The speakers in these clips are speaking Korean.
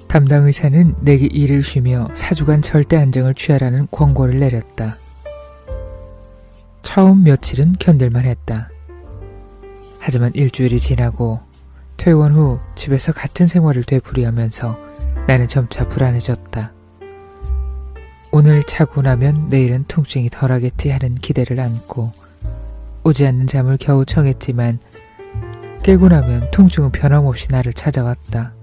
담당 의사는 내게 일을 쉬며 4주간 절대 안정을 취하라는 권고를 내렸다. 처음 며칠은 견딜만 했다. 하지만 일주일이 지나고 퇴원 후 집에서 같은 생활을 되풀이하면서 나는 점차 불안해졌다. 오늘 자고 나면 내일은 통증이 덜하겠지 하는 기대를 안고 오지 않는 잠을 겨우 청했지만 깨고 나면 통증은 변함없이 나를 찾아왔다.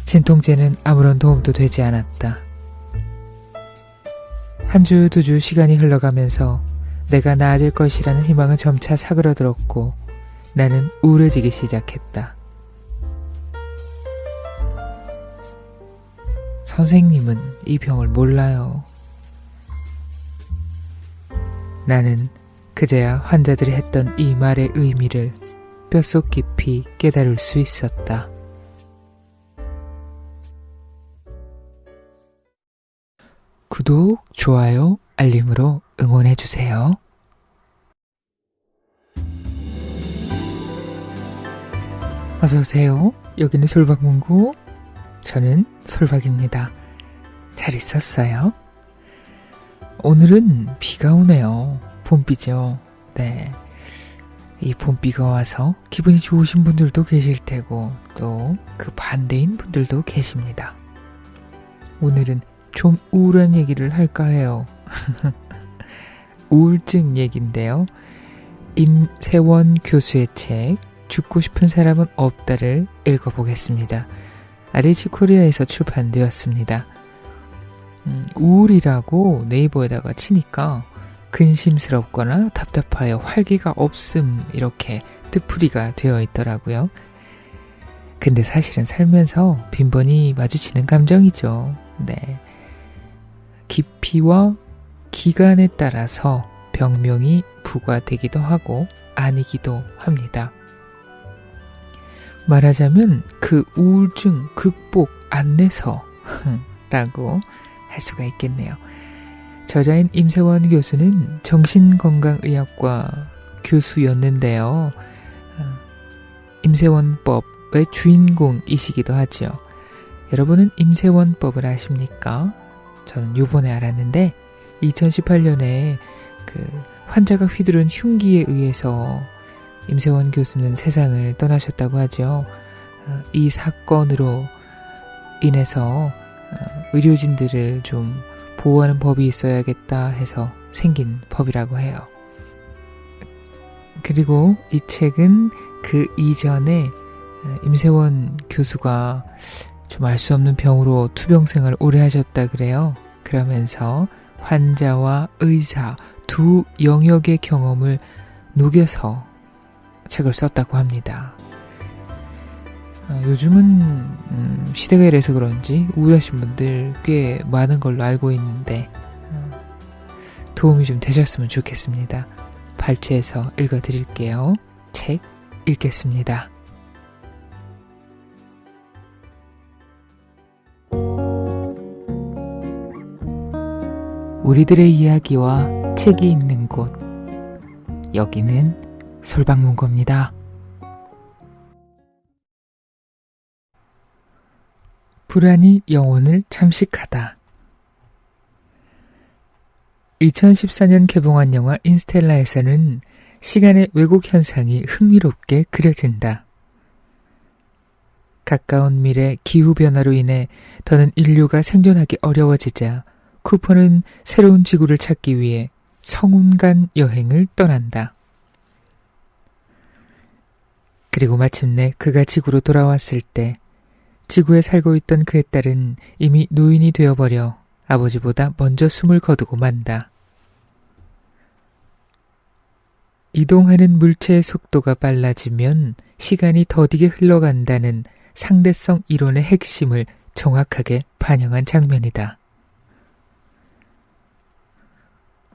진통제는 아무런 도움도 되지 않았다. 한 주, 2주 시간이 흘러가면서 내가 나아질 것이라는 희망은 점차 사그러들었고 나는 우울해지기 시작했다. 선생님은 이 병을 몰라요. 나는 그제야 환자들이 했던 이 말의 의미를 뼛속 깊이 깨달을 수 있었다. 구독, 좋아요, 알림으로 응원해주세요. 어서오세요. 여기는 솔박문고, 저는 솔박입니다. 잘 있었어요? 오늘은 비가 오네요. 봄비죠. 네. 이 봄비가 와서 기분이 좋으신 분들도 계실 테고 또 그 반대인 분들도 계십니다. 오늘은 좀 우울한 얘기를 할까 해요. 우울증 얘기인데요. 임세원 교수의 책 죽고 싶은 사람은 없다를 읽어보겠습니다. RH 코리아에서 출판되었습니다. 우울이라고 네이버에다가 치니까 근심스럽거나 답답하여 활기가 없음 이렇게 뜻풀이가 되어 있더라고요. 근데 사실은 살면서 빈번히 마주치는 감정이죠. 네. 깊이와 기간에 따라서 병명이 부과되기도 하고 아니기도 합니다. 말하자면 그 우울증 극복 안내서라고 할 수가 있겠네요. 저자인 임세원 교수는 정신건강의학과 교수였는데요. 임세원법의 주인공이시기도 하죠. 여러분은 임세원법을 아십니까? 저는 요번에 알았는데 2018년에 그 환자가 휘두른 흉기에 의해서 임세원 교수는 세상을 떠나셨다고 하죠. 이 사건으로 인해서 의료진들을 좀 보호하는 법이 있어야겠다 해서 생긴 법이라고 해요. 그리고 이 책은 그 이전에 임세원 교수가 좀 알 수 없는 병으로 투병 생활을 오래 하셨다 그래요. 그러면서 환자와 의사 두 영역의 경험을 녹여서 책을 썼다고 합니다. 요즘은 시대가 이래서 그런지 우울하신 분들 꽤 많은 걸로 알고 있는데 도움이 좀 되셨으면 좋겠습니다. 발췌해서 읽어드릴게요. 책 읽겠습니다. 우리들의 이야기와 책이 있는 곳, 여기는 솔박문고입니다. 불안이 영혼을 잠식하다. 2014년 개봉한 영화 인스텔라에서는 시간의 왜곡 현상이 흥미롭게 그려진다. 가까운 미래 기후변화로 인해 더는 인류가 생존하기 어려워지자 쿠퍼는 새로운 지구를 찾기 위해 성운간 여행을 떠난다. 그리고 마침내 그가 지구로 돌아왔을 때 지구에 살고 있던 그의 딸은 이미 노인이 되어버려 아버지보다 먼저 숨을 거두고 만다. 이동하는 물체의 속도가 빨라지면 시간이 더디게 흘러간다는 상대성 이론의 핵심을 정확하게 반영한 장면이다.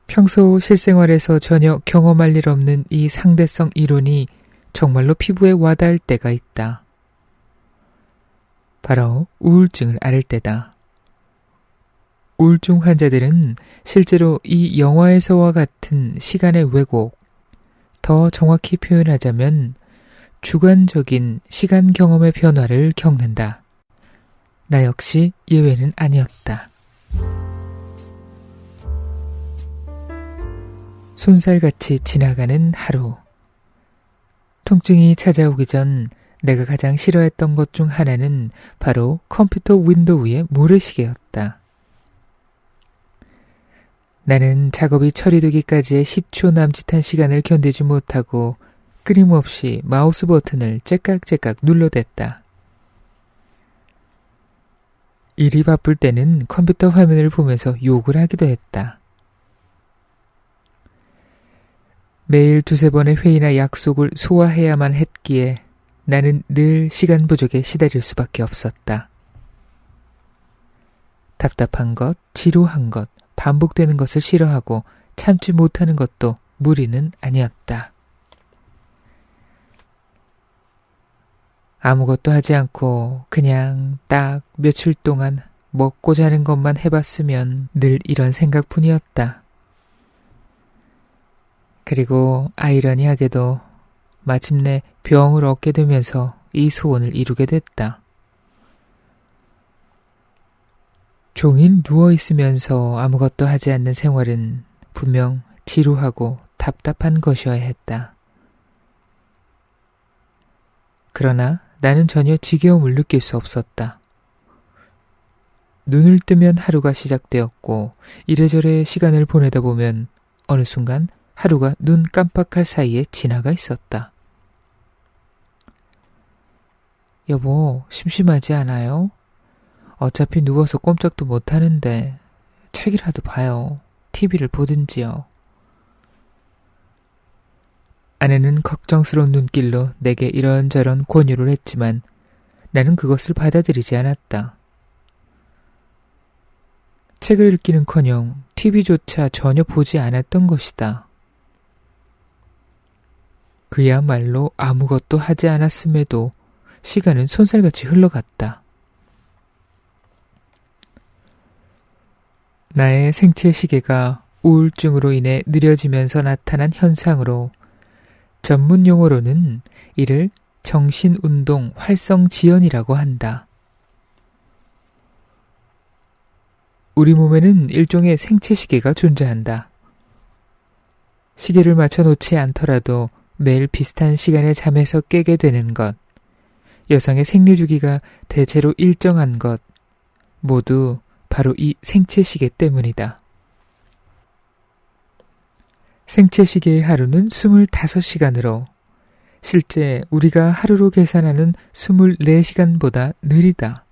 평소 실생활에서 전혀 경험할 일 없는 이 상대성 이론이 정말로 피부에 와닿을 때가 있다. 바로 우울증을 앓을 때다. 우울증 환자들은 실제로 이 영화에서와 같은 시간의 왜곡, 더 정확히 표현하자면 주관적인 시간 경험의 변화를 겪는다. 나 역시 예외는 아니었다. 손살같이 지나가는 하루. 통증이 찾아오기 전 내가 가장 싫어했던 것 중 하나는 바로 컴퓨터 윈도우의 모래시계였다. 나는 작업이 처리되기까지의 10초 남짓한 시간을 견디지 못하고 끊임없이 마우스 버튼을 째깍째깍 눌러댔다. 일이 바쁠 때는 컴퓨터 화면을 보면서 욕을 하기도 했다. 매일 두세 번의 회의나 약속을 소화해야만 했기에 나는 늘 시간 부족에 시달릴 수밖에 없었다. 답답한 것, 지루한 것, 반복되는 것을 싫어하고 참지 못하는 것도 무리는 아니었다. 아무것도 하지 않고 그냥 딱 며칠 동안 먹고 자는 것만 해봤으면 늘 이런 생각뿐이었다. 그리고 아이러니하게도 마침내 병을 얻게 되면서 이 소원을 이루게 됐다. 종일 누워있으면서 아무것도 하지 않는 생활은 분명 지루하고 답답한 것이어야 했다. 그러나 나는 전혀 지겨움을 느낄 수 없었다. 눈을 뜨면 하루가 시작되었고 이래저래 시간을 보내다 보면 어느 순간 하루가 눈 깜빡할 사이에 지나가 있었다. 여보, 심심하지 않아요? 어차피 누워서 꼼짝도 못하는데 책이라도 봐요. TV를 보든지요. 아내는 걱정스러운 눈길로 내게 이런저런 권유를 했지만 나는 그것을 받아들이지 않았다. 책을 읽기는커녕 TV조차 전혀 보지 않았던 것이다. 그야말로 아무것도 하지 않았음에도 시간은 손살같이 흘러갔다. 나의 생체 시계가 우울증으로 인해 느려지면서 나타난 현상으로 전문 용어로는 이를 정신운동 활성지연이라고 한다. 우리 몸에는 일종의 생체 시계가 존재한다. 시계를 맞춰 놓지 않더라도 매일 비슷한 시간에 잠에서 깨게 되는 것, 여성의 생리주기가 대체로 일정한 것, 모두 바로 이 생체 시계 때문이다. 생체 시계의 하루는 25시간으로 실제 우리가 하루로 계산하는 24시간보다 느리다.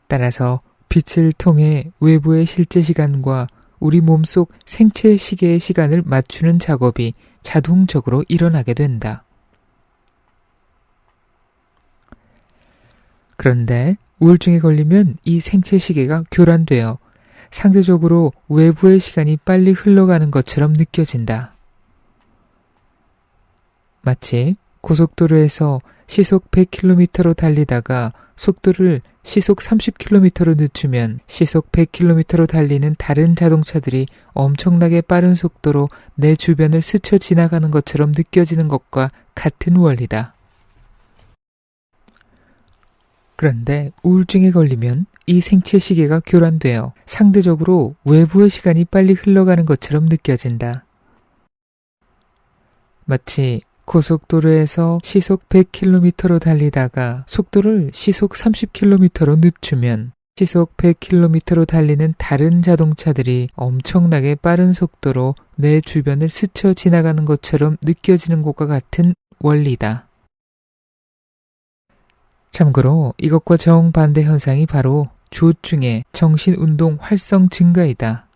따라서 빛을 통해 외부의 실제 시간과 우리 몸속 생체 시계의 시간을 맞추는 작업이 자동적으로 일어나게 된다. 그런데 우울증에 걸리면 이 생체 시계가 교란되어 상대적으로 외부의 시간이 빨리 흘러가는 것처럼 느껴진다. 마치 고속도로에서 시속 100km로 달리다가 속도를 시속 30km로 늦추면 시속 100km로 달리는 다른 자동차들이 엄청나게 빠른 속도로 내 주변을 스쳐 지나가는 것처럼 느껴지는 것과 같은 원리다. 그런데 우울증에 걸리면 이 생체 시계가 교란되어 상대적으로 외부의 시간이 빨리 흘러가는 것처럼 느껴진다. 마치 고속도로에서 시속 100km로 달리다가 속도를 시속 30km로 늦추면 시속 100km로 달리는 다른 자동차들이 엄청나게 빠른 속도로 내 주변을 스쳐 지나가는 것처럼 느껴지는 것과 같은 원리다. 참고로 이것과 정반대 현상이 바로 조증의 정신운동 활성 증가이다.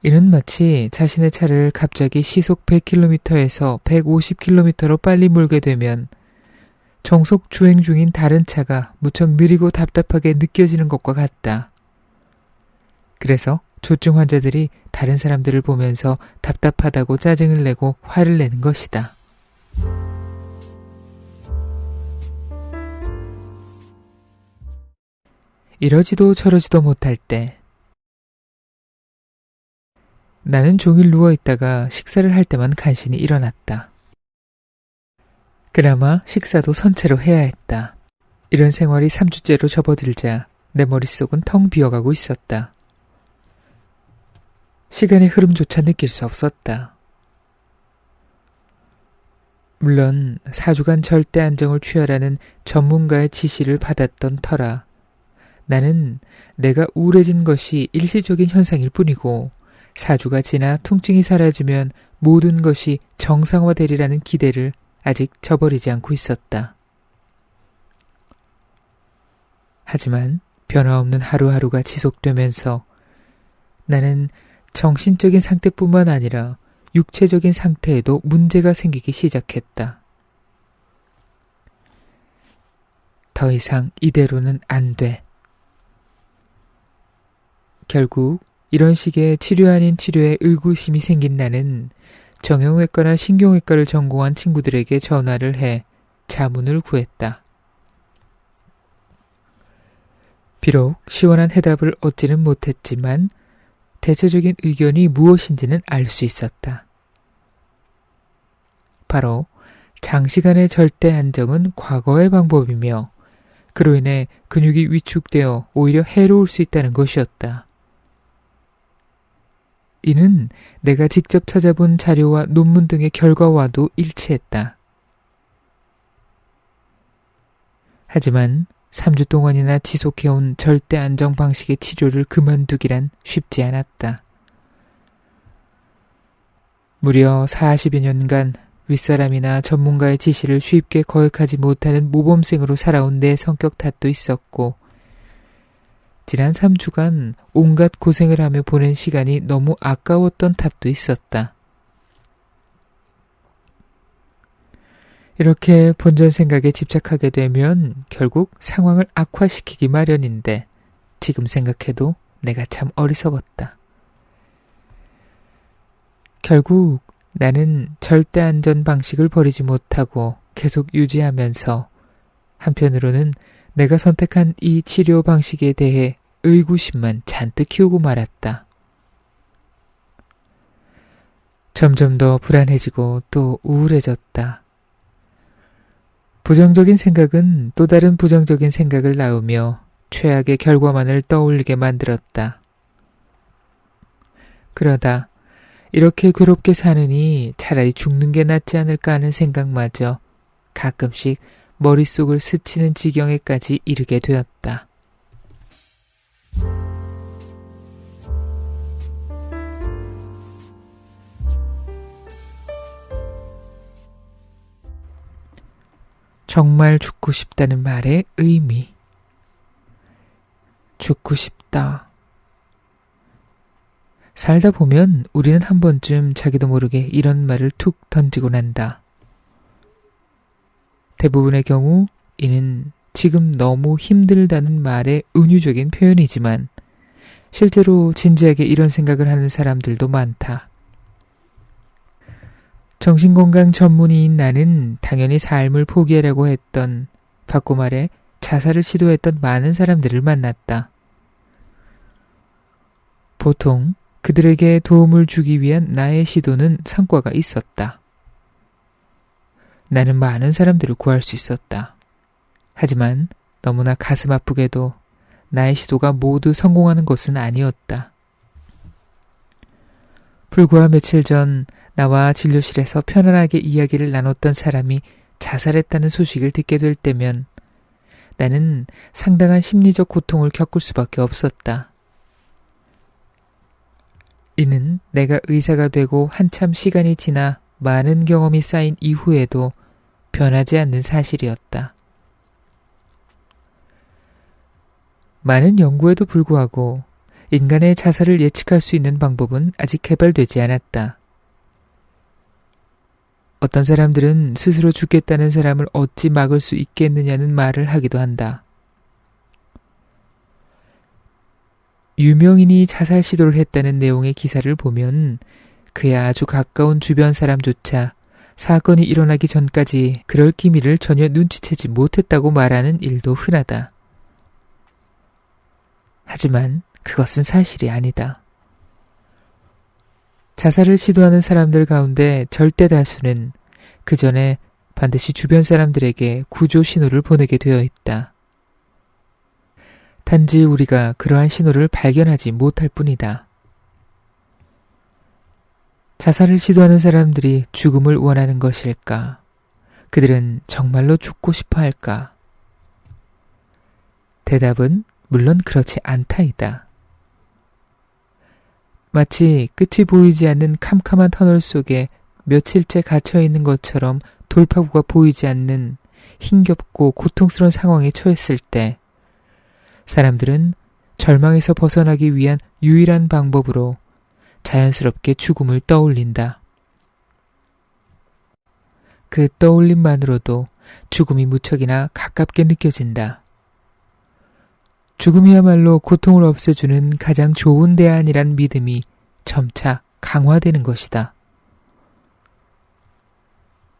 이는 마치 자신의 차를 갑자기 시속 100km에서 150km로 빨리 몰게 되면 정속 주행 중인 다른 차가 무척 느리고 답답하게 느껴지는 것과 같다. 그래서 조증 환자들이 다른 사람들을 보면서 답답하다고 짜증을 내고 화를 내는 것이다. 이러지도 저러지도 못할 때 나는 종일 누워있다가 식사를 할 때만 간신히 일어났다. 그나마 식사도 선체로 해야 했다. 이런 생활이 3주째로 접어들자 내 머릿속은 텅 비어가고 있었다. 시간의 흐름조차 느낄 수 없었다. 물론 4주간 절대 안정을 취하라는 전문가의 지시를 받았던 터라 나는 내가 우울해진 것이 일시적인 현상일 뿐이고 4주가 지나 통증이 사라지면 모든 것이 정상화되리라는 기대를 아직 저버리지 않고 있었다. 하지만 변화없는 하루하루가 지속되면서 나는 정신적인 상태뿐만 아니라 육체적인 상태에도 문제가 생기기 시작했다. 더 이상 이대로는 안 돼. 결국 이런 식의 치료 아닌 치료에 의구심이 생긴 나는 정형외과나 신경외과를 전공한 친구들에게 전화를 해 자문을 구했다. 비록 시원한 해답을 얻지는 못했지만 대체적인 의견이 무엇인지는 알 수 있었다. 바로 장시간의 절대 안정은 과거의 방법이며 그로 인해 근육이 위축되어 오히려 해로울 수 있다는 것이었다. 이는 내가 직접 찾아본 자료와 논문 등의 결과와도 일치했다. 하지만 3주 동안이나 지속해온 절대 안정 방식의 치료를 그만두기란 쉽지 않았다. 무려 40여 년간 윗사람이나 전문가의 지시를 쉽게 거역하지 못하는 모범생으로 살아온 내 성격 탓도 있었고 지난 3주간 온갖 고생을 하며 보낸 시간이 너무 아까웠던 탓도 있었다. 이렇게 본전 생각에 집착하게 되면 결국 상황을 악화시키기 마련인데 지금 생각해도 내가 참 어리석었다. 결국 나는 절대 안전 방식을 버리지 못하고 계속 유지하면서 한편으로는 내가 선택한 이 치료 방식에 대해 의구심만 잔뜩 키우고 말았다. 점점 더 불안해지고 또 우울해졌다. 부정적인 생각은 또 다른 부정적인 생각을 낳으며 최악의 결과만을 떠올리게 만들었다. 그러다 이렇게 괴롭게 사느니 차라리 죽는 게 낫지 않을까 하는 생각마저 가끔씩 머릿속을 스치는 지경에까지 이르게 되었다. 정말 죽고 싶다는 말의 의미. 죽고 싶다. 살다 보면 우리는 한 번쯤 자기도 모르게 이런 말을 툭 던지고 난다. 대부분의 경우 이는 지금 너무 힘들다는 말의 은유적인 표현이지만 실제로 진지하게 이런 생각을 하는 사람들도 많다. 정신건강 전문의인 나는 당연히 삶을 포기하려고 했던, 바꿔 말해 자살을 시도했던 많은 사람들을 만났다. 보통 그들에게 도움을 주기 위한 나의 시도는 성과가 있었다. 나는 많은 사람들을 구할 수 있었다. 하지만 너무나 가슴 아프게도 나의 시도가 모두 성공하는 것은 아니었다. 불과 며칠 전 나와 진료실에서 편안하게 이야기를 나눴던 사람이 자살했다는 소식을 듣게 될 때면 나는 상당한 심리적 고통을 겪을 수밖에 없었다. 이는 내가 의사가 되고 한참 시간이 지나 많은 경험이 쌓인 이후에도 변하지 않는 사실이었다. 많은 연구에도 불구하고 인간의 자살을 예측할 수 있는 방법은 아직 개발되지 않았다. 어떤 사람들은 스스로 죽겠다는 사람을 어찌 막을 수 있겠느냐는 말을 하기도 한다. 유명인이 자살 시도를 했다는 내용의 기사를 보면 그의 아주 가까운 주변 사람조차 사건이 일어나기 전까지 그럴 기미를 전혀 눈치채지 못했다고 말하는 일도 흔하다. 하지만 그것은 사실이 아니다. 자살을 시도하는 사람들 가운데 절대 다수는 그 전에 반드시 주변 사람들에게 구조 신호를 보내게 되어 있다. 단지 우리가 그러한 신호를 발견하지 못할 뿐이다. 자살을 시도하는 사람들이 죽음을 원하는 것일까? 그들은 정말로 죽고 싶어 할까? 대답은 물론 그렇지 않다이다. 마치 끝이 보이지 않는 캄캄한 터널 속에 며칠째 갇혀있는 것처럼 돌파구가 보이지 않는 힘겹고 고통스러운 상황에 처했을 때 사람들은 절망에서 벗어나기 위한 유일한 방법으로 자연스럽게 죽음을 떠올린다. 그 떠올림만으로도 죽음이 무척이나 가깝게 느껴진다. 죽음이야말로 고통을 없애주는 가장 좋은 대안이란 믿음이 점차 강화되는 것이다.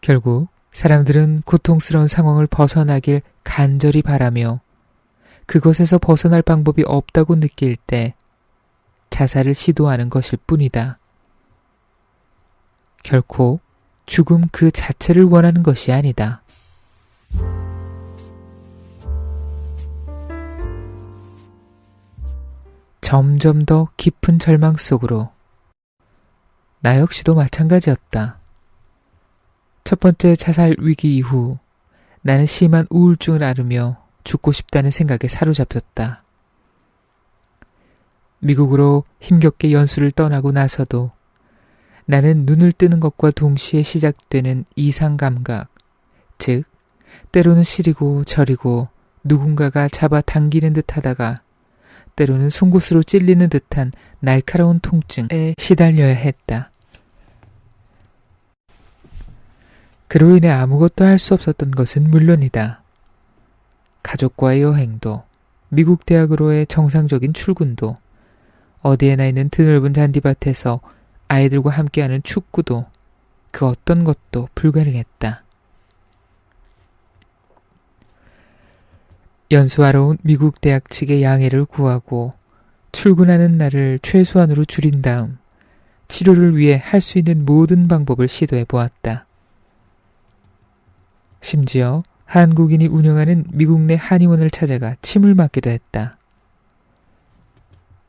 결국 사람들은 고통스러운 상황을 벗어나길 간절히 바라며 그것에서 벗어날 방법이 없다고 느낄 때 자살을 시도하는 것일 뿐이다. 결코 죽음 그 자체를 원하는 것이 아니다. 점점 더 깊은 절망 속으로. 나 역시도 마찬가지였다. 첫 번째 자살 위기 이후 나는 심한 우울증을 앓으며 죽고 싶다는 생각에 사로잡혔다. 미국으로 힘겹게 연수를 떠나고 나서도 나는 눈을 뜨는 것과 동시에 시작되는 이상 감각, 즉 때로는 시리고 저리고 누군가가 잡아 당기는 듯 하다가 때로는 송곳으로 찔리는 듯한 날카로운 통증에 시달려야 했다. 그로 인해 아무것도 할 수 없었던 것은 물론이다. 가족과의 여행도, 미국 대학으로의 정상적인 출근도, 어디에나 있는 드넓은 잔디밭에서 아이들과 함께하는 축구도 그 어떤 것도 불가능했다. 연수하러 온 미국 대학 측의 양해를 구하고 출근하는 날을 최소한으로 줄인 다음 치료를 위해 할 수 있는 모든 방법을 시도해 보았다. 심지어 한국인이 운영하는 미국 내 한의원을 찾아가 침을 맞기도 했다.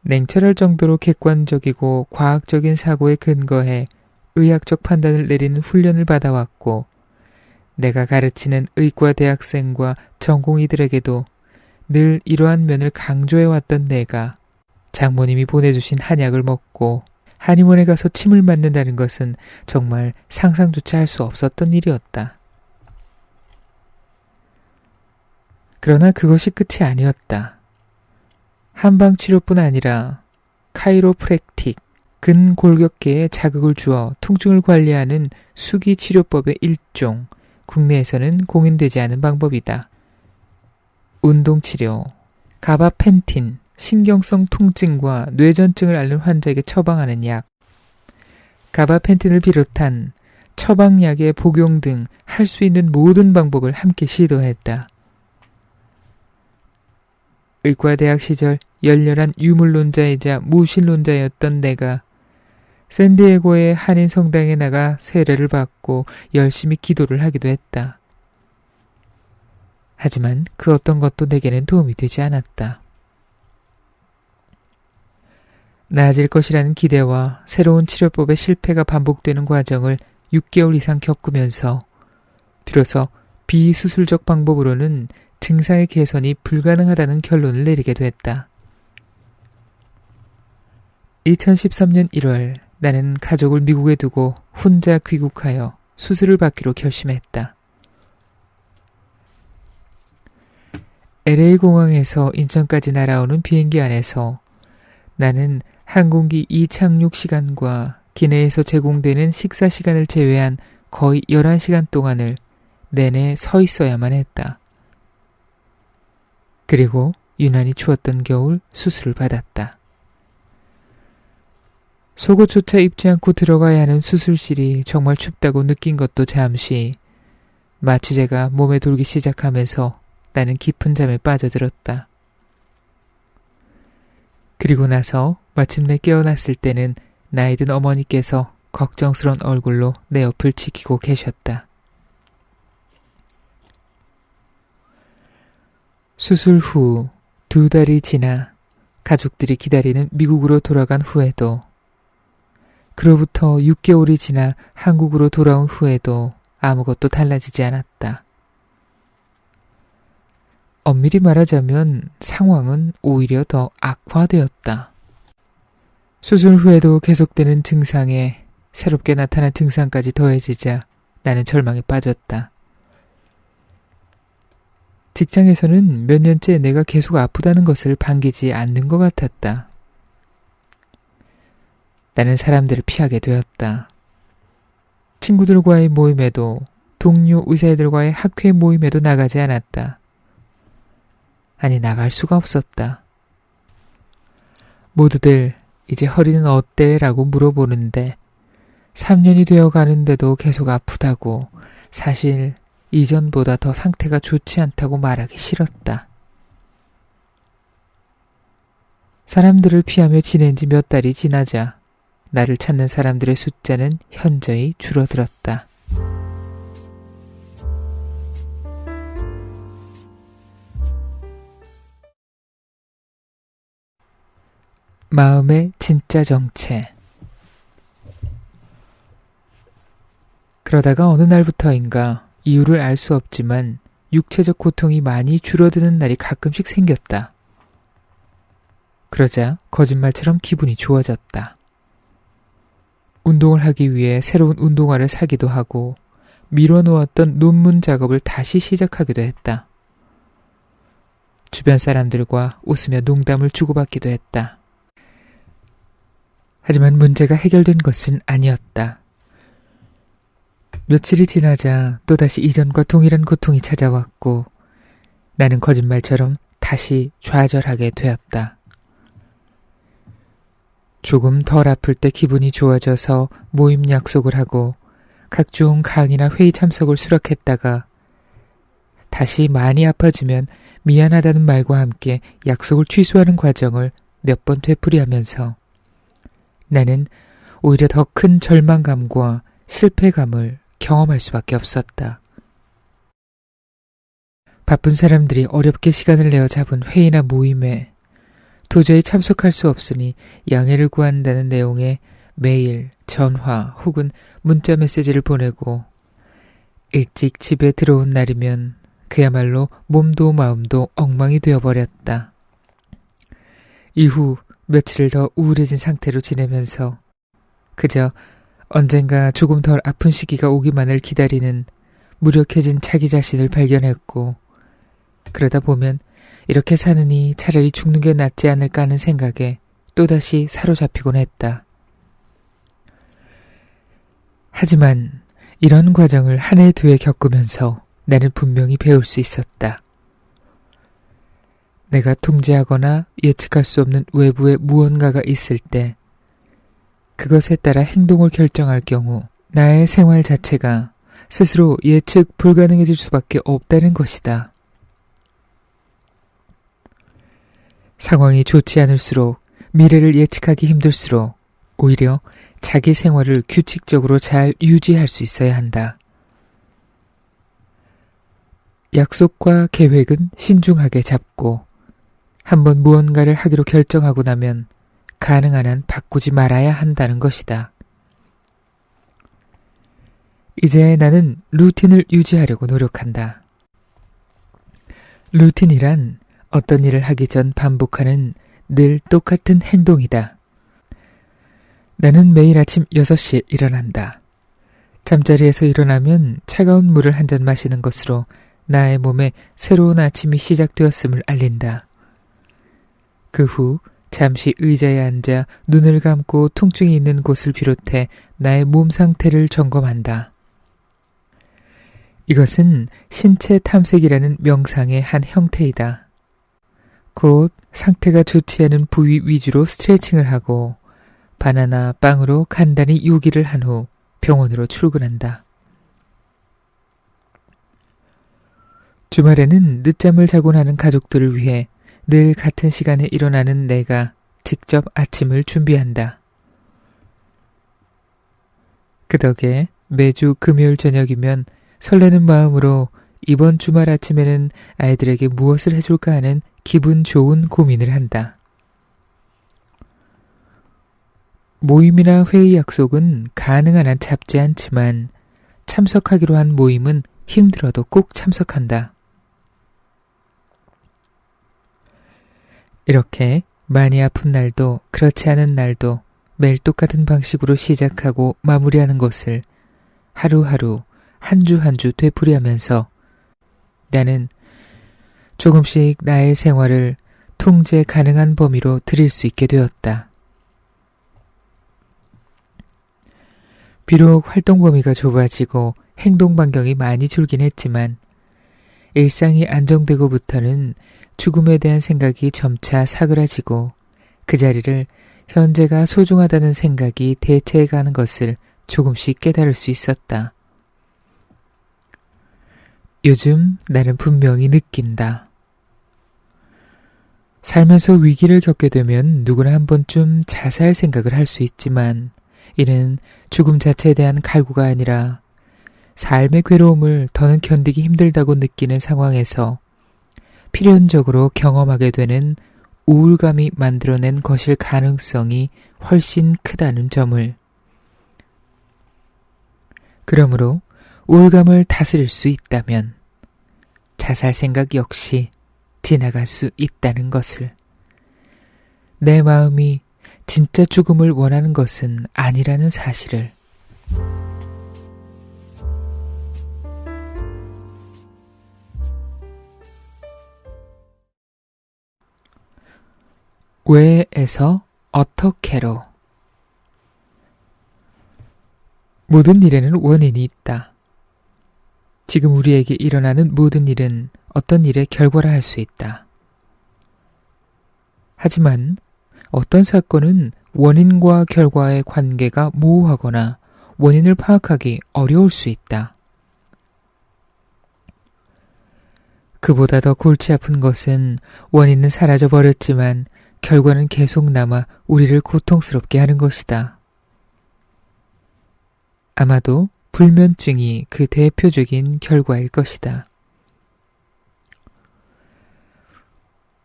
냉철할 정도로 객관적이고 과학적인 사고에 근거해 의학적 판단을 내리는 훈련을 받아왔고 내가 가르치는 의과 대학생과 전공의들에게도 늘 이러한 면을 강조해왔던 내가 장모님이 보내주신 한약을 먹고 한의원에 가서 침을 맞는다는 것은 정말 상상조차 할 수 없었던 일이었다. 그러나 그것이 끝이 아니었다. 한방치료뿐 아니라 카이로프랙틱, 근골격계에 자극을 주어 통증을 관리하는 수기치료법의 일종, 국내에서는 공인되지 않은 방법이다. 운동치료, 가바펜틴, 신경성 통증과 뇌전증을 앓는 환자에게 처방하는 약, 가바펜틴을 비롯한 처방약의 복용 등 할 수 있는 모든 방법을 함께 시도했다. 의과대학 시절 열렬한 유물론자이자 무신론자였던 내가 샌디에고의 한인 성당에 나가 세례를 받고 열심히 기도를 하기도 했다. 하지만 그 어떤 것도 내게는 도움이 되지 않았다. 나아질 것이라는 기대와 새로운 치료법의 실패가 반복되는 과정을 6개월 이상 겪으면서 비로소 비수술적 방법으로는 증상의 개선이 불가능하다는 결론을 내리게 됐다. 2013년 1월 나는 가족을 미국에 두고 혼자 귀국하여 수술을 받기로 결심했다. LA 공항에서 인천까지 날아오는 비행기 안에서 나는 항공기 이착륙 시간과 기내에서 제공되는 식사 시간을 제외한 거의 11시간 동안을 내내 서 있어야만 했다. 그리고 유난히 추웠던 겨울 수술을 받았다. 속옷조차 입지 않고 들어가야 하는 수술실이 정말 춥다고 느낀 것도 잠시, 마취제가 몸에 돌기 시작하면서 나는 깊은 잠에 빠져들었다. 그리고 나서 마침내 깨어났을 때는 나이 든 어머니께서 걱정스러운 얼굴로 내 옆을 지키고 계셨다. 수술 후 2달이 지나 가족들이 기다리는 미국으로 돌아간 후에도, 그로부터 6개월이 지나 한국으로 돌아온 후에도 아무것도 달라지지 않았다. 엄밀히 말하자면 상황은 오히려 더 악화되었다. 수술 후에도 계속되는 증상에 새롭게 나타난 증상까지 더해지자 나는 절망에 빠졌다. 직장에서는 몇 년째 내가 계속 아프다는 것을 반기지 않는 것 같았다. 나는 사람들을 피하게 되었다. 친구들과의 모임에도, 동료 의사들과의 학회 모임에도 나가지 않았다. 아니, 나갈 수가 없었다. 모두들 이제 허리는 어때? 라고 물어보는데 3년이 되어 가는데도 계속 아프다고, 사실 이전보다 더 상태가 좋지 않다고 말하기 싫었다. 사람들을 피하며 지낸 지 몇 달이 지나자 나를 찾는 사람들의 숫자는 현저히 줄어들었다. 마음의 진짜 정체. 그러다가 어느 날부터인가 이유를 알 수 없지만 육체적 고통이 많이 줄어드는 날이 가끔씩 생겼다. 그러자 거짓말처럼 기분이 좋아졌다. 운동을 하기 위해 새로운 운동화를 사기도 하고 미뤄놓았던 논문 작업을 다시 시작하기도 했다. 주변 사람들과 웃으며 농담을 주고받기도 했다. 하지만 문제가 해결된 것은 아니었다. 며칠이 지나자 또다시 이전과 동일한 고통이 찾아왔고 나는 거짓말처럼 다시 좌절하게 되었다. 조금 덜 아플 때 기분이 좋아져서 모임 약속을 하고 각종 강의나 회의 참석을 수락했다가 다시 많이 아파지면 미안하다는 말과 함께 약속을 취소하는 과정을 몇 번 되풀이하면서 나는 오히려 더 큰 절망감과 실패감을 경험할 수밖에 없었다. 바쁜 사람들이 어렵게 시간을 내어 잡은 회의나 모임에 도저히 참석할 수 없으니 양해를 구한다는 내용의 메일, 전화 혹은 문자 메시지를 보내고 일찍 집에 들어온 날이면 그야말로 몸도 마음도 엉망이 되어버렸다. 이후 며칠을 더 우울해진 상태로 지내면서 그저 언젠가 조금 덜 아픈 시기가 오기만을 기다리는 무력해진 자기 자신을 발견했고, 그러다 보면 이렇게 사느니 차라리 죽는 게 낫지 않을까 하는 생각에 또다시 사로잡히곤 했다. 하지만 이런 과정을 한 해 두 해 겪으면서 나는 분명히 배울 수 있었다. 내가 통제하거나 예측할 수 없는 외부의 무언가가 있을 때 그것에 따라 행동을 결정할 경우 나의 생활 자체가 스스로 예측 불가능해질 수밖에 없다는 것이다. 상황이 좋지 않을수록, 미래를 예측하기 힘들수록 오히려 자기 생활을 규칙적으로 잘 유지할 수 있어야 한다. 약속과 계획은 신중하게 잡고 한번 무언가를 하기로 결정하고 나면 가능한 한 바꾸지 말아야 한다는 것이다. 이제 나는 루틴을 유지하려고 노력한다. 루틴이란 어떤 일을 하기 전 반복하는 늘 똑같은 행동이다. 나는 매일 아침 6시에 일어난다. 잠자리에서 일어나면 차가운 물을 한 잔 마시는 것으로 나의 몸에 새로운 아침이 시작되었음을 알린다. 그 후 잠시 의자에 앉아 눈을 감고 통증이 있는 곳을 비롯해 나의 몸 상태를 점검한다. 이것은 신체 탐색이라는 명상의 한 형태이다. 곧 상태가 좋지 않은 부위 위주로 스트레칭을 하고 바나나, 빵으로 간단히 요기를 한 후 병원으로 출근한다. 주말에는 늦잠을 자곤 하는 가족들을 위해 늘 같은 시간에 일어나는 내가 직접 아침을 준비한다. 그 덕에 매주 금요일 저녁이면 설레는 마음으로 이번 주말 아침에는 아이들에게 무엇을 해줄까 하는 기분 좋은 고민을 한다. 모임이나 회의 약속은 가능한 한 잡지 않지만 참석하기로 한 모임은 힘들어도 꼭 참석한다. 이렇게 많이 아픈 날도 그렇지 않은 날도 매일 똑같은 방식으로 시작하고 마무리하는 것을 하루하루 한 주 한 주 되풀이하면서 나는 조금씩 나의 생활을 통제 가능한 범위로 들일 수 있게 되었다. 비록 활동 범위가 좁아지고 행동 반경이 많이 줄긴 했지만 일상이 안정되고부터는 죽음에 대한 생각이 점차 사그라지고 그 자리를 현재가 소중하다는 생각이 대체해가는 것을 조금씩 깨달을 수 있었다. 요즘 나는 분명히 느낀다. 살면서 위기를 겪게 되면 누구나 한 번쯤 자살 생각을 할 수 있지만 이는 죽음 자체에 대한 갈구가 아니라 삶의 괴로움을 더는 견디기 힘들다고 느끼는 상황에서 필연적으로 경험하게 되는 우울감이 만들어낸 것일 가능성이 훨씬 크다는 점을. 그러므로 우울감을 다스릴 수 있다면 자살 생각 역시 지나갈 수 있다는 것을. 내 마음이 진짜 죽음을 원하는 것은 아니라는 사실을. 왜에서 어떻게로. 모든 일에는 원인이 있다. 지금 우리에게 일어나는 모든 일은 어떤 일의 결과라 할 수 있다. 하지만 어떤 사건은 원인과 결과의 관계가 모호하거나 원인을 파악하기 어려울 수 있다. 그보다 더 골치 아픈 것은 원인은 사라져버렸지만 결과는 계속 남아 우리를 고통스럽게 하는 것이다. 아마도 불면증이 그 대표적인 결과일 것이다.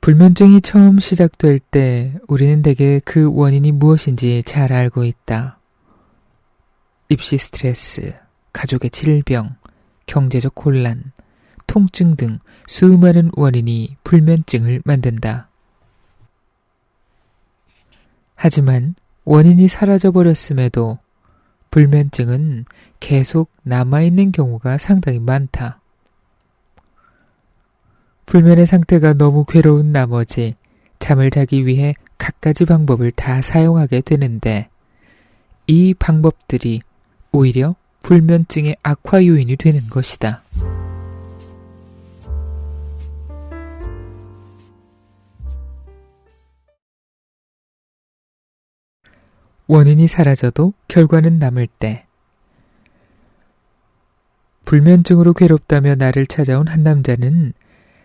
불면증이 처음 시작될 때 우리는 대개 그 원인이 무엇인지 잘 알고 있다. 입시 스트레스, 가족의 질병, 경제적 곤란, 통증 등 수많은 원인이 불면증을 만든다. 하지만 원인이 사라져버렸음에도 불면증은 계속 남아있는 경우가 상당히 많다. 불면의 상태가 너무 괴로운 나머지 잠을 자기 위해 갖가지 방법을 다 사용하게 되는데 이 방법들이 오히려 불면증의 악화 요인이 되는 것이다. 원인이 사라져도 결과는 남을 때. 불면증으로 괴롭다며 나를 찾아온 한 남자는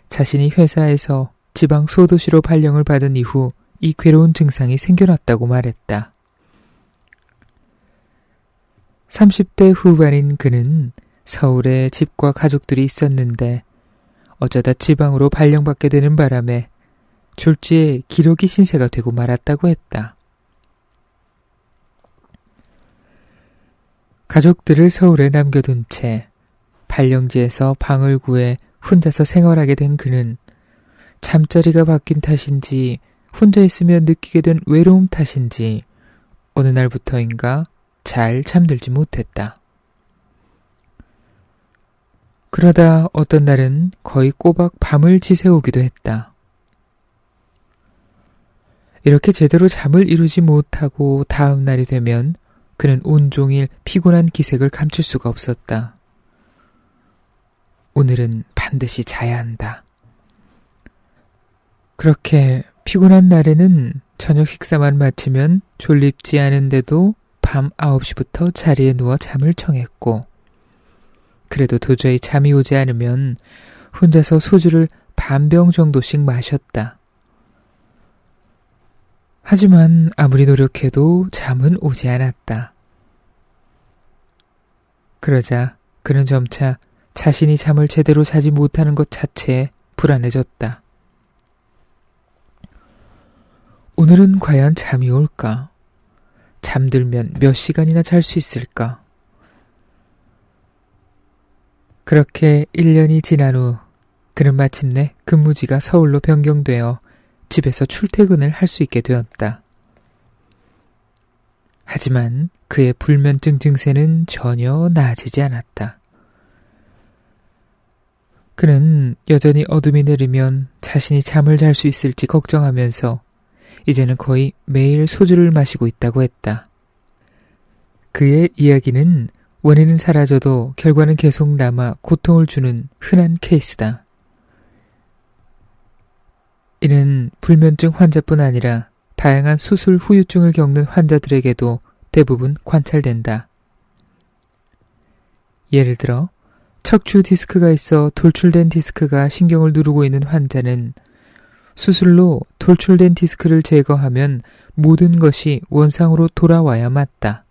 자신이 회사에서 지방 소도시로 발령을 받은 이후 이 괴로운 증상이 생겨났다고 말했다. 30대 후반인 그는 서울에 집과 가족들이 있었는데 어쩌다 지방으로 발령받게 되는 바람에 졸지에 기러기 신세가 되고 말았다고 했다. 가족들을 서울에 남겨둔 채 발령지에서 방을 구해 혼자서 생활하게 된 그는 잠자리가 바뀐 탓인지 혼자 있으며 느끼게 된 외로움 탓인지 어느 날부터인가 잘 잠들지 못했다. 그러다 어떤 날은 거의 꼬박 밤을 지새우기도 했다. 이렇게 제대로 잠을 이루지 못하고 다음 날이 되면 그는 온종일 피곤한 기색을 감출 수가 없었다. 오늘은 반드시 자야 한다. 그렇게 피곤한 날에는 저녁 식사만 마치면 졸립지 않은데도 밤 9시부터 자리에 누워 잠을 청했고 그래도 도저히 잠이 오지 않으면 혼자서 소주를 반병 정도씩 마셨다. 하지만 아무리 노력해도 잠은 오지 않았다. 그러자 그는 점차 자신이 잠을 제대로 자지 못하는 것 자체에 불안해졌다. 오늘은 과연 잠이 올까? 잠들면 몇 시간이나 잘 수 있을까? 그렇게 1년이 지난 후 그는 마침내 근무지가 서울로 변경되어 집에서 출퇴근을 할 수 있게 되었다. 하지만 그의 불면증 증세는 전혀 나아지지 않았다. 그는 여전히 어둠이 내리면 자신이 잠을 잘 수 있을지 걱정하면서 이제는 거의 매일 소주를 마시고 있다고 했다. 그의 이야기는 원인은 사라져도 결과는 계속 남아 고통을 주는 흔한 케이스다. 이는 불면증 환자뿐 아니라 다양한 수술 후유증을 겪는 환자들에게도 대부분 관찰된다. 예를 들어 척추 디스크가 있어 돌출된 디스크가 신경을 누르고 있는 환자는 수술로 돌출된 디스크를 제거하면 모든 것이 원상으로 돌아와야 맞다.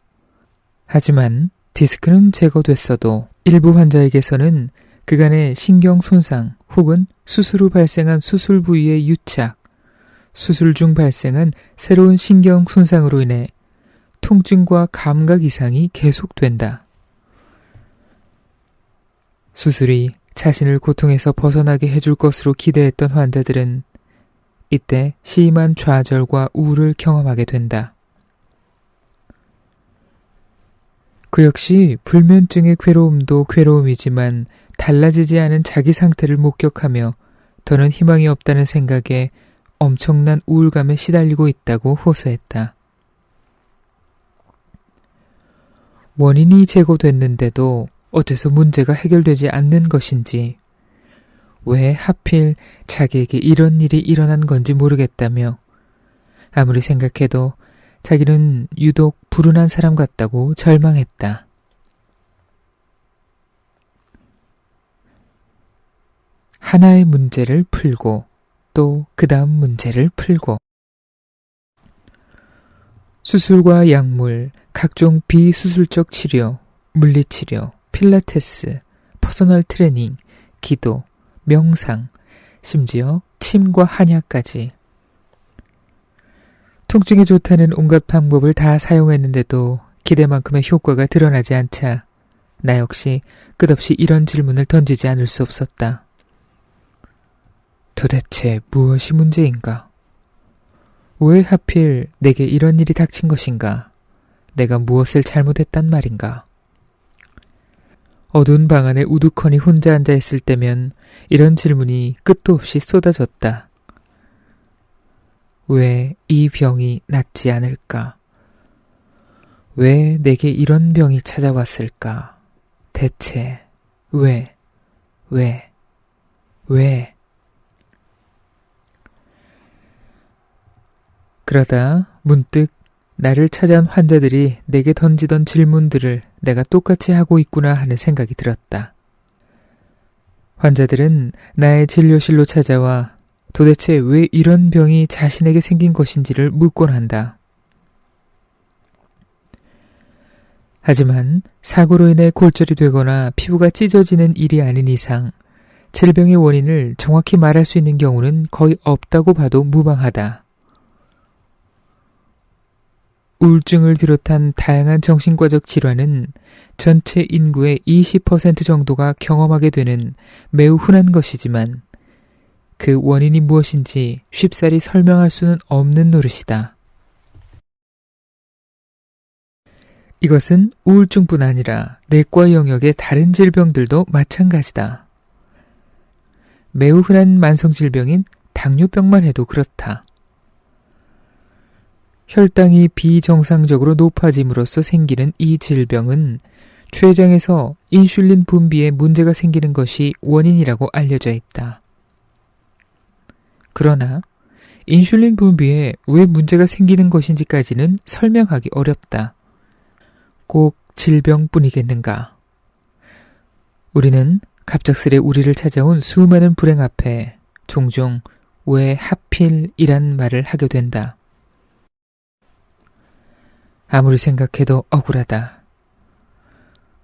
하지만 디스크는 제거됐어도 일부 환자에게서는 그간의 신경 손상 혹은 수술 후 발생한 수술 부위의 유착, 수술 중 발생한 새로운 신경 손상으로 인해 통증과 감각 이상이 계속된다. 수술이 자신을 고통에서 벗어나게 해줄 것으로 기대했던 환자들은 이때 심한 좌절과 우울을 경험하게 된다. 그 역시 불면증의 괴로움도 괴로움이지만 달라지지 않은 자기 상태를 목격하며 더는 희망이 없다는 생각에 엄청난 우울감에 시달리고 있다고 호소했다. 원인이 제거됐는데도 어째서 문제가 해결되지 않는 것인지, 왜 하필 자기에게 이런 일이 일어난 건지 모르겠다며 아무리 생각해도 자기는 유독 불운한 사람 같다고 절망했다. 하나의 문제를 풀고 또 그 다음 문제를 풀고 수술과 약물, 각종 비수술적 치료, 물리치료, 필라테스, 퍼서널 트레이닝, 기도, 명상, 심지어 침과 한약까지. 통증에 좋다는 온갖 방법을 다 사용했는데도 기대만큼의 효과가 드러나지 않자 나 역시 끝없이 이런 질문을 던지지 않을 수 없었다. 도대체 무엇이 문제인가? 왜 하필 내게 이런 일이 닥친 것인가? 내가 무엇을 잘못했단 말인가? 어두운 방 안에 우두커니 혼자 앉아 있을 때면 이런 질문이 끝도 없이 쏟아졌다. 왜 이 병이 낫지 않을까? 왜 내게 이런 병이 찾아왔을까? 대체 왜? 그러다 문득 나를 찾아온 환자들이 내게 던지던 질문들을 내가 똑같이 하고 있구나 하는 생각이 들었다. 환자들은 나의 진료실로 찾아와 도대체 왜 이런 병이 자신에게 생긴 것인지를 묻곤 한다. 하지만 사고로 인해 골절이 되거나 피부가 찢어지는 일이 아닌 이상 질병의 원인을 정확히 말할 수 있는 경우는 거의 없다고 봐도 무방하다. 우울증을 비롯한 다양한 정신과적 질환은 전체 인구의 20% 정도가 경험하게 되는 매우 흔한 것이지만 그 원인이 무엇인지 쉽사리 설명할 수는 없는 노릇이다. 이것은 우울증뿐 아니라 내과 영역의 다른 질병들도 마찬가지다. 매우 흔한 만성질병인 당뇨병만 해도 그렇다. 혈당이 비정상적으로 높아짐으로써 생기는 이 질병은 췌장에서 인슐린 분비에 문제가 생기는 것이 원인이라고 알려져 있다. 그러나 인슐린 분비에 왜 문제가 생기는 것인지까지는 설명하기 어렵다. 꼭 질병뿐이겠는가? 우리는 갑작스레 우리를 찾아온 수많은 불행 앞에 종종 왜 하필이란 말을 하게 된다. 아무리 생각해도 억울하다.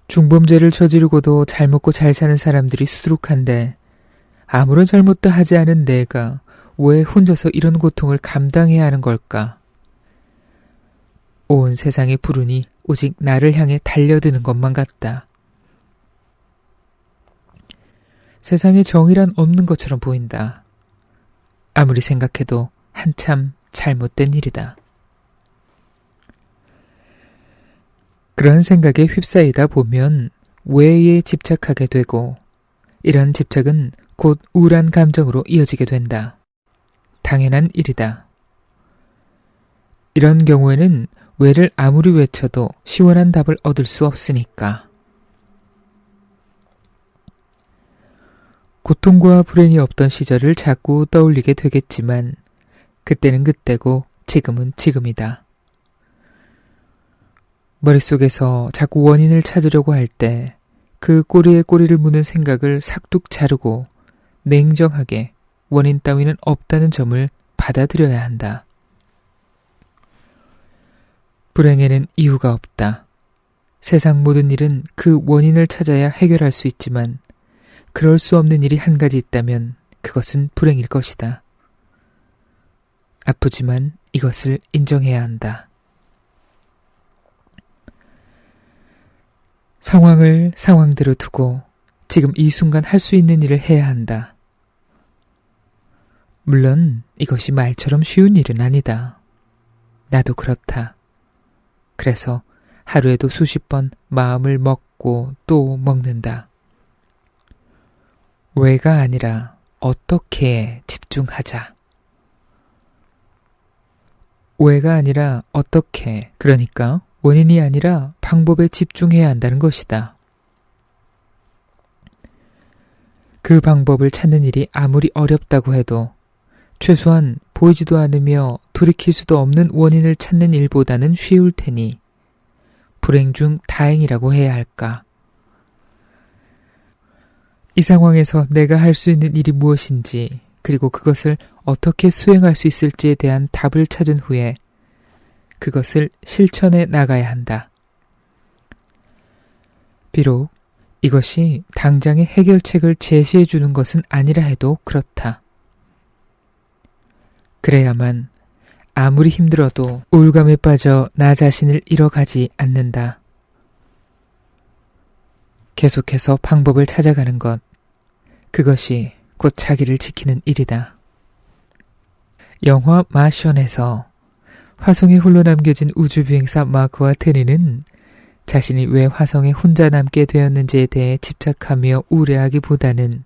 중범죄를 저지르고도 잘 먹고 잘 사는 사람들이 수두룩한데 아무런 잘못도 하지 않은 내가 왜 혼자서 이런 고통을 감당해야 하는 걸까? 온 세상의 불운이 오직 나를 향해 달려드는 것만 같다. 세상에 정의란 없는 것처럼 보인다. 아무리 생각해도 한참 잘못된 일이다. 그런 생각에 휩싸이다 보면 외에 집착하게 되고 이런 집착은 곧 우울한 감정으로 이어지게 된다. 당연한 일이다. 이런 경우에는 왜를 아무리 외쳐도 시원한 답을 얻을 수 없으니까. 고통과 불행이 없던 시절을 자꾸 떠올리게 되겠지만 그때는 그때고 지금은 지금이다. 머릿속에서 자꾸 원인을 찾으려고 할 때 그 꼬리에 꼬리를 무는 생각을 삭둑 자르고 냉정하게 원인 따위는 없다는 점을 받아들여야 한다. 불행에는 이유가 없다. 세상 모든 일은 그 원인을 찾아야 해결할 수 있지만 그럴 수 없는 일이 한 가지 있다면 그것은 불행일 것이다. 아프지만 이것을 인정해야 한다. 상황을 상황대로 두고 지금 이 순간 할 수 있는 일을 해야 한다. 물론 이것이 말처럼 쉬운 일은 아니다. 나도 그렇다. 그래서 하루에도 수십 번 마음을 먹고 또 먹는다. 왜가 아니라 어떻게 집중하자. 왜가 아니라 어떻게, 그러니까 원인이 아니라 방법에 집중해야 한다는 것이다. 그 방법을 찾는 일이 아무리 어렵다고 해도 최소한 보이지도 않으며 돌이킬 수도 없는 원인을 찾는 일보다는 쉬울 테니 불행 중 다행이라고 해야 할까. 이 상황에서 내가 할 수 있는 일이 무엇인지 그리고 그것을 어떻게 수행할 수 있을지에 대한 답을 찾은 후에 그것을 실천해 나가야 한다. 비록 이것이 당장의 해결책을 제시해 주는 것은 아니라 해도 그렇다. 그래야만 아무리 힘들어도 우울감에 빠져 나 자신을 잃어가지 않는다. 계속해서 방법을 찾아가는 것, 그것이 곧 자기를 지키는 일이다. 영화 마션에서 화성에 홀로 남겨진 우주비행사 마크와 테리는 자신이 왜 화성에 혼자 남게 되었는지에 대해 집착하며 우려하기보다는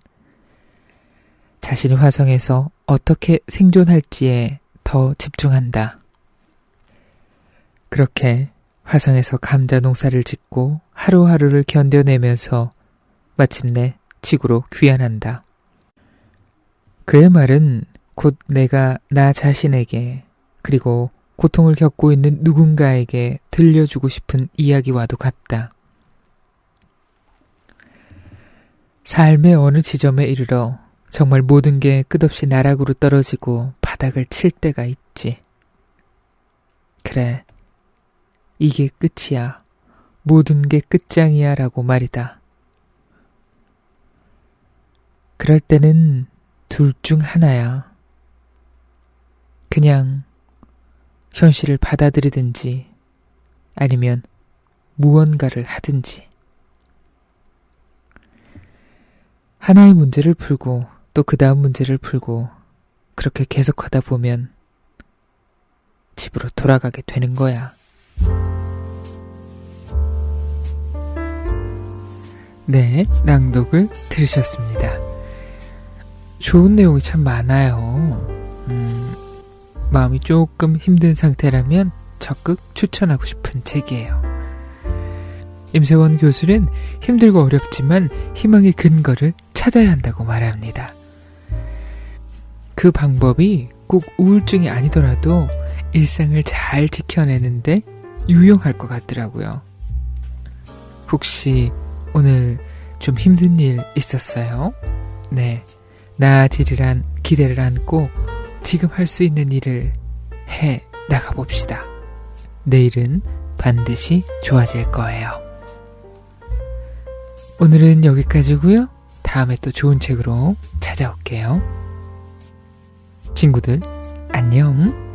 자신이 화성에서 어떻게 생존할지에 더 집중한다. 그렇게 화성에서 감자 농사를 짓고 하루하루를 견뎌내면서 마침내 지구로 귀환한다. 그의 말은 곧 내가 나 자신에게 그리고 고통을 겪고 있는 누군가에게 들려주고 싶은 이야기와도 같다. 삶의 어느 지점에 이르러 정말 모든 게 끝없이 나락으로 떨어지고 바닥을 칠 때가 있지. 그래, 이게 끝이야. 모든 게 끝장이야 라고 말이다. 그럴 때는 둘 중 하나야. 그냥 현실을 받아들이든지 아니면 무언가를 하든지. 하나의 문제를 풀고 또 그 다음 문제를 풀고 그렇게 계속하다 보면 집으로 돌아가게 되는 거야. 네, 낭독을 들으셨습니다. 좋은 내용이 참 많아요. 마음이 조금 힘든 상태라면 적극 추천하고 싶은 책이에요. 임세원 교수는 힘들고 어렵지만 희망의 근거를 찾아야 한다고 말합니다. 그 방법이 꼭 우울증이 아니더라도 일상을 잘 지켜내는데 유용할 것 같더라고요. 혹시 오늘 좀 힘든 일 있었어요? 네, 나아지리란 기대를 안고 지금 할 수 있는 일을 해 나가봅시다. 내일은 반드시 좋아질 거예요. 오늘은 여기까지고요. 다음에 또 좋은 책으로 찾아올게요. 친구들, 안녕.